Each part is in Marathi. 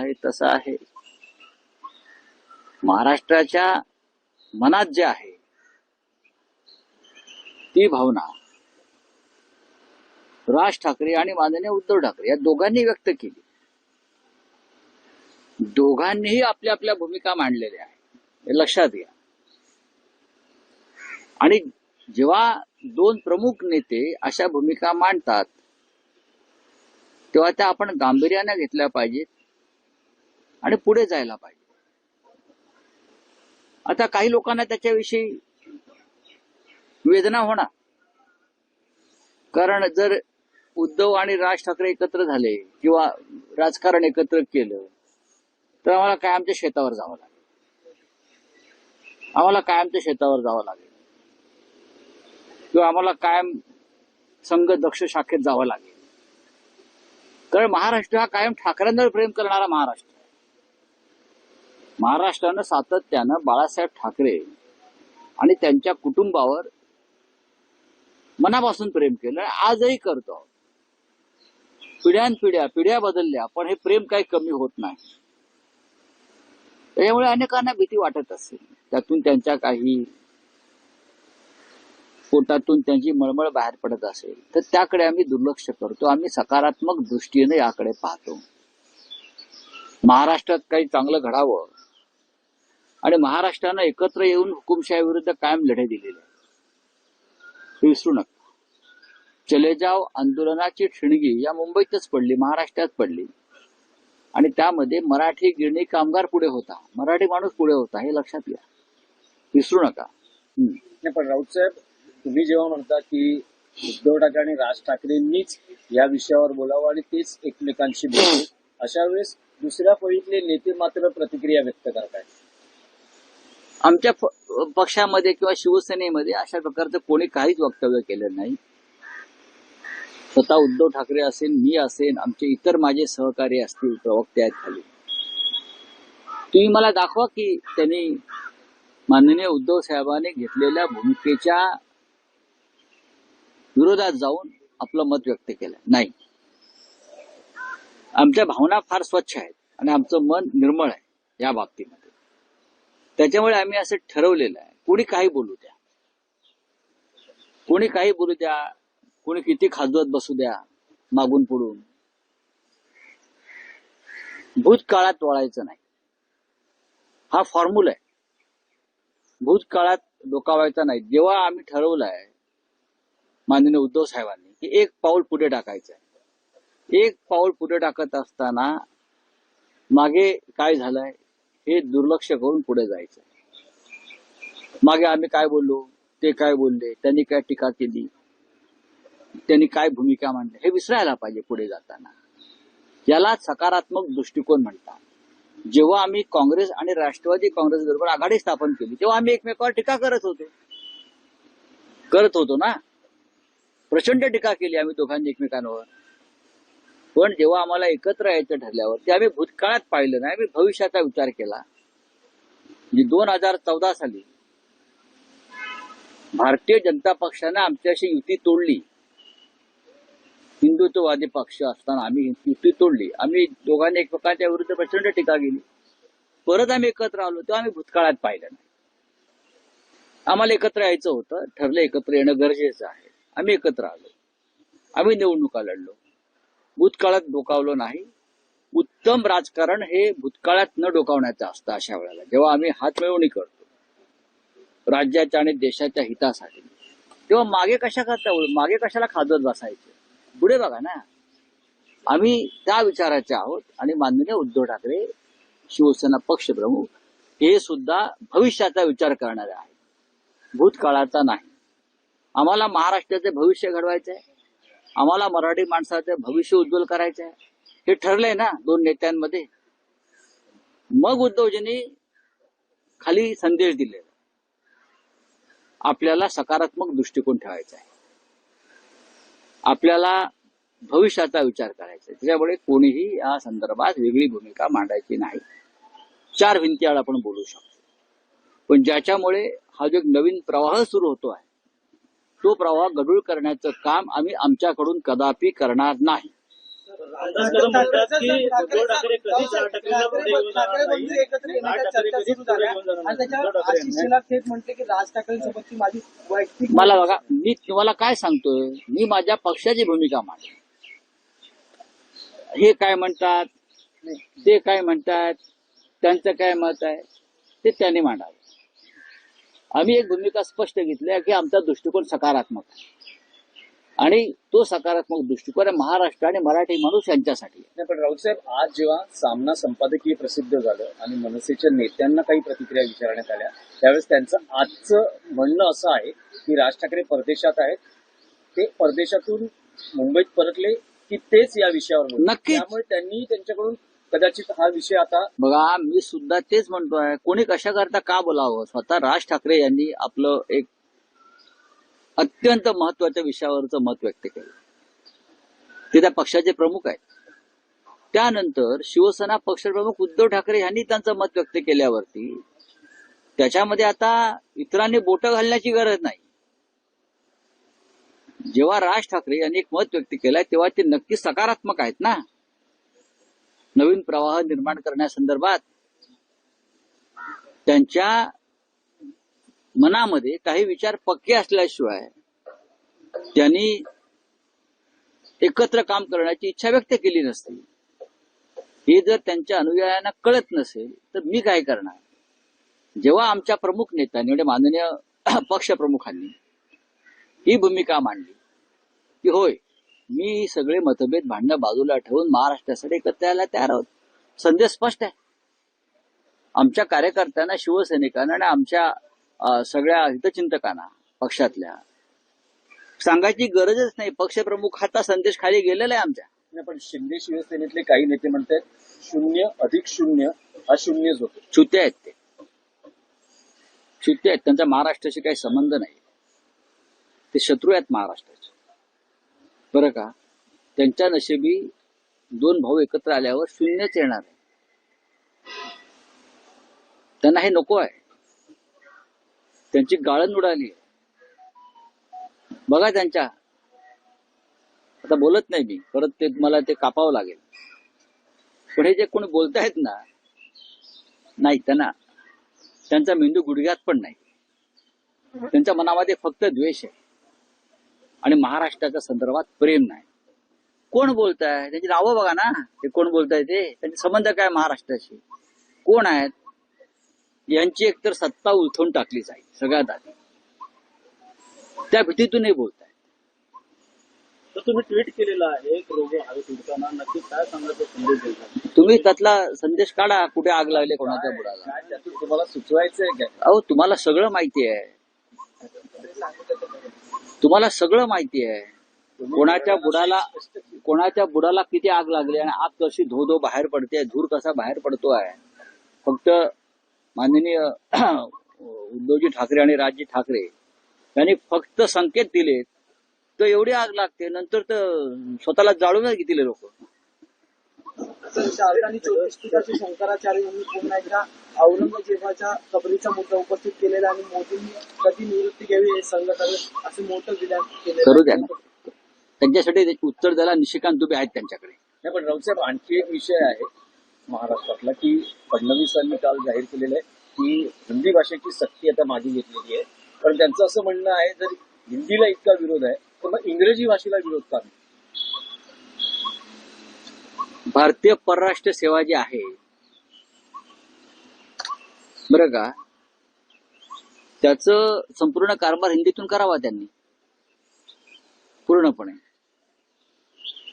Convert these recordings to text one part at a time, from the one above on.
आहे तसं आहे. महाराष्ट्राच्या मनात जे आहे ती भावना राज ठाकरे आणि माननीय उद्धव ठाकरे या दोघांनी व्यक्त केली. दोघांनीही आपल्या आपल्या भूमिका मांडलेल्या आहेत, हे लक्षात घ्या. आणि जेव्हा दोन प्रमुख नेते अशा भूमिका मांडतात तेव्हा त्या आपण गांभीर्याने घेतल्या पाहिजेत आणि पुढे जायला पाहिजे. आता काही लोकांना त्याच्याविषयी वेदना होणार, कारण जर उद्धव आणि राज ठाकरे एकत्र झाले किंवा राजकारण एकत्र केलं तर आम्हाला कायमच्या शेतावर जावं लागेल, आम्हाला कायमच्या शेतावर जावं लागेल किंवा आम्हाला कायम संघ दक्ष शाखेत जावं लागेल. कारण महाराष्ट्र हा कायम ठाकरेंवर प्रेम करणारा महाराष्ट्र आहे. महाराष्ट्रानं सातत्यानं बाळासाहेब ठाकरे आणि त्यांच्या कुटुंबावर मनापासून प्रेम केलं, आजही करतो. पिढ्या बदलल्या पण हे प्रेम काही कमी होत नाही. त्यामुळे अनेकांना भीती वाटत असेल, त्यातून त्यांच्या काही पोटातून त्यांची मळमळ बाहेर पडत असेल तर त्याकडे आम्ही दुर्लक्ष करतो. आम्ही सकारात्मक दृष्टीने याकडे पाहतो. महाराष्ट्रात काही चांगलं घडावं आणि महाराष्ट्रानं एकत्र येऊन हुकुमशाही विरुद्ध कायम लढे दिलेले आहेत, विसरू नका. चले जाव आंदोलनाची ठिणगी या मुंबईतच पडली, महाराष्ट्रात पडली आणि त्यामध्ये मराठी गिरणी कामगार पुढे होता, मराठी माणूस पुढे होता, हे लक्षात घ्या, विसरू नका. पण राऊत साहेब, तुम्ही जेव्हा म्हणता की उद्धव ठाकरे आणि राज ठाकरेंनीच या विषयावर बोलावं आणि तेच एकमेकांशी बोलतील, अशा वेळेस दुसऱ्या फळीतले नेते मात्र प्रतिक्रिया व्यक्त करतायत. आमच्या पक्षामध्ये किंवा शिवसेनेमध्ये अशा प्रकारचं कोणी काहीच वक्तव्य केलं नाही. स्वतः उद्धव ठाकरे असेल, मी असेल, आमचे इतर माझे सहकारी असतील, प्रवक्ते आहेत खाली, तुम्ही मला दाखवा की त्यांनी माननीय उद्धव साहेबांनी घेतलेल्या भूमिकेच्या विरोधात जाऊन आपलं मत व्यक्त केलं. नाही, आमच्या भावना फार स्वच्छ आहेत आणि आमचं मन निर्मळ आहे या बाबतीमध्ये. त्याच्यामुळे आम्ही असं ठरवलेलं आहे, कोणी काही बोलू द्या, कोणी काही बोलू द्या, कोणी किती खाजवत बसू द्या मागून पुढून, भूतकाळात वळायचं नाही. हा फॉर्म्युला आहे, भूतकाळात डोकावायचा नाही. जेव्हा आम्ही ठरवलंय माननीय उद्धव साहेबांनी की एक पाऊल पुढे टाकायचं आहे, एक पाऊल पुढे टाकत असताना मागे काय झालंय हे दुर्लक्ष करून पुढे जायचं. मागे आम्ही काय बोललो, ते काय बोलले, त्यांनी काय टीका केली, त्यांनी काय भूमिका मांडली, हे विसरायला पाहिजे पुढे जाताना. याला सकारात्मक दृष्टिकोन म्हणतात. जेव्हा आम्ही काँग्रेस आणि राष्ट्रवादी काँग्रेस बरोबर आघाडी स्थापन केली तेव्हा आम्ही एकमेकावर टीका करत होतो ना, प्रचंड टीका केली आम्ही दोघांनी एकमेकांवर. पण जेव्हा आम्हाला एकत्र यायचं ठरल्यावर ते आम्ही भूतकाळात पाहिलं नाही, आम्ही भविष्याचा विचार केला. 2014 साली भारतीय जनता पक्षाने आमच्याशी युती तोडली, हिंदुत्ववादी पक्ष असताना आम्ही युती तोडली. आम्ही दोघांनी एकमेकांच्या विरुद्ध प्रचंड टीका केली. परत आम्ही एकत्र आलो तेव्हा आम्ही भूतकाळात पाहिलं नाही. आम्हाला एकत्र यायचं होतं, ठरलं एकत्र येणं गरजेचं आहे, आम्ही एकत्र आलो, आम्ही निवडणुका लढलो, भूतकाळात डोकावलो नाही. उत्तम राजकारण हे भूतकाळात न डोकावण्याचं असतं. अशा वेळेला जेव्हा आम्ही हात मिळवणी करतो राज्याच्या आणि देशाच्या हितासाठी, तेव्हा मागे कशाला खाजत बसायचे, पुढे बघा ना. आम्ही त्या विचाराचे आहोत आणि माननीय उद्धव ठाकरे शिवसेना पक्षप्रमुख हे सुद्धा भविष्याचा विचार करणारे आहेत, भूतकाळाचा नाही. आम्हाला महाराष्ट्राचे भविष्य घडवायचं आहे, आम्हाला मराठी माणसाचे भविष्य उज्ज्वल करायचं आहे, हे ठरलंय ना दोन नेत्यांमध्ये. मग उद्धवजींनी खाली संदेश दिले, आपल्याला सकारात्मक दृष्टिकोन ठेवायचा आहे, आपल्याला भविष्याचा विचार करायचा आहे. त्याच्यामुळे कोणीही या संदर्भात वेगळी भूमिका मांडायची नाही. 4 भिंतीआड आपण बोलू शकतो, पण ज्याच्यामुळे हा जो नवीन प्रवाह सुरू होतो आहे तो प्रवाह गढूळ करण्याचं काम आम्ही आमच्याकडून कदापि करणार नाही. रामदास कदम म्हणतात की उद्धव ठाकरे कधीच राज ठाकरेंना पुढे घेऊन जाणार नाही. राज ठाकरे कधीच पुढे घेऊन जाणार नाही. उद्धव ठाकरे थेट म्हणते की राज ठाकरेंसोबतची माझी वैयक्तिक मला बघा, मी तुम्हाला काय सांगतोय, मी माझ्या पक्षाची भूमिका मांडली. हे काय म्हणतात, ते काय म्हणतात, त्यांचं काय मत आहे ते त्यांनी मांडावं. आम्ही एक भूमिका स्पष्ट घेतली आहे की आमचा दृष्टिकोन सकारात्मक आहे आणि तो सकारात्मक दृष्टिकोन आहे महाराष्ट्र आणि मराठी माणूस यांच्यासाठी आहे. नाही, पण राऊत साहेब, आज जेव्हा सामना संपादकीय प्रसिद्ध झालं आणि मनसेच्या नेत्यांना काही प्रतिक्रिया विचारण्यात आल्या, त्यावेळेस त्यांचं आजचं म्हणणं असं आहे की राज ठाकरे परदेशात आहेत, ते परदेशातून मुंबईत परतले की तेच या विषयावर बोलले. नक्कीच. त्यामुळे त्यांनी त्यांच्याकडून कदाचित हा विषय आता बघा, मी सुद्धा तेच म्हणतोय, कोणी कशा करता का बोलावं. स्वतः राज ठाकरे यांनी आपलं एक अत्यंत महत्वाच्या विषयावरचं मत व्यक्त केलं. ते त्या पक्षाचे प्रमुख आहेत. त्यानंतर शिवसेना पक्षप्रमुख उद्धव ठाकरे यांनी त्यांचं मत व्यक्त केल्यावरती त्याच्यामध्ये आता इतरांनी बोटं घालण्याची गरज नाही. जेव्हा राज ठाकरे यांनी एक मत व्यक्त केलंय तेव्हा ते नक्कीच सकारात्मक आहेत ना. नवीन प्रवाह निर्माण करण्यासंदर्भात त्यांच्या मनामध्ये काही विचार पक्के असल्याशिवाय त्यांनी एकत्र काम करण्याची इच्छा व्यक्त केली नसती. हे जर त्यांच्या अनुयायांना कळत नसेल तर मी काय करणार. जेव्हा आमच्या प्रमुख नेत्यांनी म्हणजे माननीय पक्षप्रमुखांनी ही भूमिका मांडली की होय, मी सगळे मतभेद भांडणं बाजूला ठेवून महाराष्ट्रासाठी एकत्र यायला तयार आहोत, संदेश स्पष्ट आहे. आमच्या कार्यकर्त्यांना, शिवसैनिकांना आणि आमच्या सगळ्या हितचिंतकांना पक्षातल्या सांगायची गरजच नाही. पक्षप्रमुखाचा संदेश खाली गेलेला आहे आमच्या. नाही, पण शिंदे शिवसेनेतले काही नेते म्हणतात 0+0 हा शून्यच होतो. चुत्या आहेत ते, चुत्या आहेत. त्यांचा महाराष्ट्राशी काही संबंध नाही. ते शत्रू आहेत महाराष्ट्राचे, बरं का. त्यांच्या नशिबी दोन भाऊ एकत्र आल्यावर शून्यच येणार आहे. त्यांना हे नको आहे. त्यांची गाळण उडाली आहे. बघा त्यांच्या, आता बोलत नाही मी परत, ते मला ते कापावं लागेल. पण हे जे कोणी बोलतायत ना, नाही, त्यांचा मेंदू गुडघ्यात पण नाही. त्यांच्या मनामध्ये फक्त द्वेष आहे आणि महाराष्ट्राच्या संदर्भात प्रेम नाही. कोण बोलताय, त्यांची नावं बघा ना, ते कोण बोलताय ते, त्यांचे संबंध काय महाराष्ट्राशी, कोण आहेत. यांची एकतर सत्ता उलथून टाकली जाईल सगळ्यात आधी, त्या भीतीतूनही बोलताय. तर तुम्ही ट्विट केलेलं आहे की रोग हवेत उडताना नक्की काय सांगायचं संदेश द्यायचा. तुम्ही त्यातला संदेश काढा, कुठे आग लागली कोणाच्या बुडाला. काय त्यातून तुम्हाला सुचवायचंय काय? अहो, तुम्हाला सगळं माहिती आहे. तुम्हाला सगळं माहिती आहे. कोणाच्या बुडाला किती आग लागली आणि आग कशी धो धो बाहेर पडते, धूर कसा बाहेर पडतोय. फक्त माननीय उद्धवजी ठाकरे आणि राजजी ठाकरे यांनी फक्त संकेत दिलेत तर एवढी आग लागते. नंतर तर स्वतःला जाळूनच घेतील लोक. आणि 24 फुटाचे शंकराचार्य यांनी पुन्हा एकदा औरंगजेबाच्या कबरीचा मुद्दा उपस्थित केलेला आणि मोदींनी कधी निवृत्ती घ्यावी हे संघटना असं मोठं विधान केलं. करू द्या ना, त्यांच्यासाठी त्याची उत्तर द्यायला निशिकांत दुबे आहेत त्यांच्याकडे. नाही, पण राऊत साहेब, आणखी एक विषय आहे महाराष्ट्रातला की फडणवीसांनी काल जाहीर केलेलं आहे की हिंदी भाषेची सक्ती आता मागे घेतलेली आहे. पण त्यांचं असं म्हणणं आहे, जर हिंदीला इतका विरोध आहे तर मग इंग्रजी भाषेला विरोध का नाही? भारतीय परराष्ट्र सेवा जी आहे, बरं का, त्याचं संपूर्ण कारभार हिंदीतून करावा त्यांनी पूर्णपणे.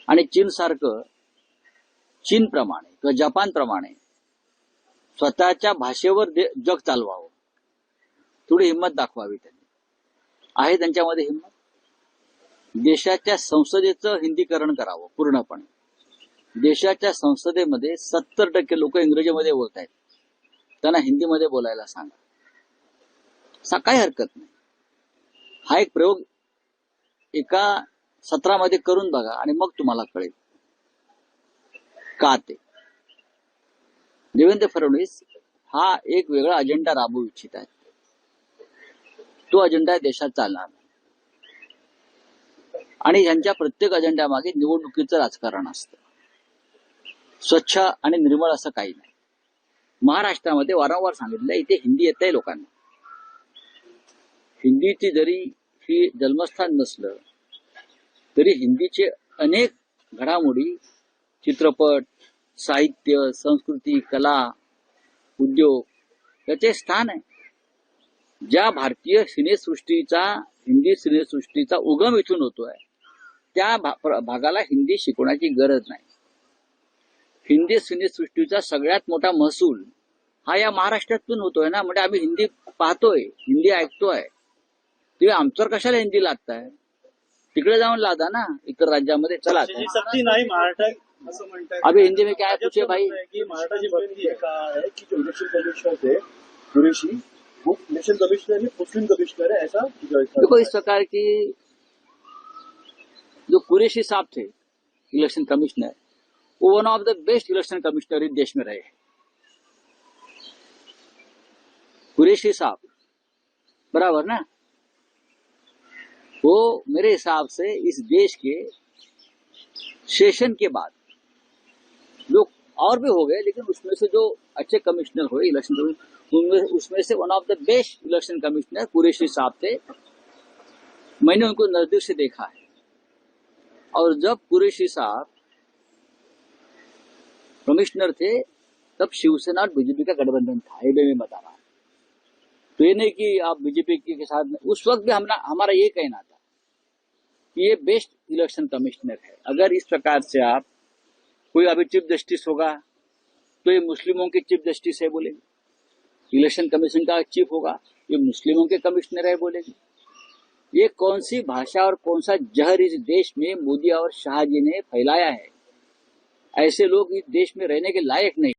आणि चीनप्रमाणे किंवा जपानप्रमाणे स्वतःच्या भाषेवर जग चालवावं, थोडी हिंमत दाखवावी त्यांनी. आहे त्यांच्यामध्ये हिंमत. देशाच्या संसदेचं हिंदीकरण करावं पूर्णपणे. देशाच्या संसदेमध्ये 70% लोक इंग्रजीमध्ये बोलत आहेत, त्यांना हिंदीमध्ये बोलायला सांगा. काही हरकत नाही. हा एक प्रयोग एका सत्रामध्ये करून बघा आणि मग तुम्हाला कळेल का ते. देवेंद्र फडणवीस हा एक वेगळा अजेंडा राबवू इच्छित आहेत. तो अजेंडा देशात चालणार नाही आणि ह्यांच्या प्रत्येक अजेंड्यामागे निवडणुकीचं राजकारण असतं. स्वच्छ आणि निर्मळ असं काही नाही. महाराष्ट्रामध्ये वारंवार सांगितलं इथे हिंदी येत आहे लोकांना. हिंदीची जरी ही जन्मस्थान नसलं तरी हिंदीचे अनेक घडामोडी, चित्रपट, साहित्य, संस्कृती, कला, उद्योग याचे स्थान आहे. ज्या भारतीय सिनेसृष्टीचा, हिंदी सिनेसृष्टीचा उगम इथून होतोय त्या भागाला हिंदी शिकवण्याची गरज नाही. हिंदी सिनेसृष्टीचा सगळ्यात मोठा महसूल हा या महाराष्ट्रातून होतोय ना. म्हणजे आम्ही हिंदी पाहतोय, हिंदी ऐकतोय, तुम्ही आमच्यावर कशाला हिंदी लादताय? तिकडे जाऊन लादा ना, इतर राज्यामध्ये. चला भाषेची सक्ती नाही महाराष्ट्रात असं म्हणताय. अभी हिंदी में क्या है पूछे भाई. की महाराष्ट्राची भक्ती आहे है कि जो इलेक्शन कमिश्नर थे कुरैशी, वो इलेक्शन कमिश्नर ही मुस्लिम कमिश्नर है, ऐसा देखो इस प्रकार की जो कुरैशी साहब थे इलेक्शन कमिश्नर, वो one of the best election commissioner इस देश में रहे. कुरैशी साहब, बराबर ना. वो मेरे हिसाब से इस देश के सेशन के बाद लोग और भी हो गए, लेकिन उसमें से जो अच्छे कमिश्नर हुए इलेक्शन कमिश्नर, उसमें से one of the best election commissioner Qureshi साहब थे. मैंने उनको नजदीक से देखा है. और जब कुरैशी साहब कमिश्नर थे तब शिवसेना और बीजेपी का गठबंधन था. ये मैं बता रहा हूं. तो ये नहीं कि आप बीजेपी के साथ में. उस वक्त भी हमारा ये कहना था कि ये बेस्ट इलेक्शन कमिश्नर है. अगर इस प्रकार से आप, कोई अभी चीफ जस्टिस होगा तो ये मुस्लिमों के चीफ जस्टिस है बोलेंगे, इलेक्शन कमीशन का चीफ होगा ये मुस्लिमों के कमिश्नर है बोलेंगे. ये कौन सी भाषा और कौन सा जहर इस देश में मोदी और शाह जी ने फैलाया है. ऐसे लोग इस देश में रहने के लायक नहीं.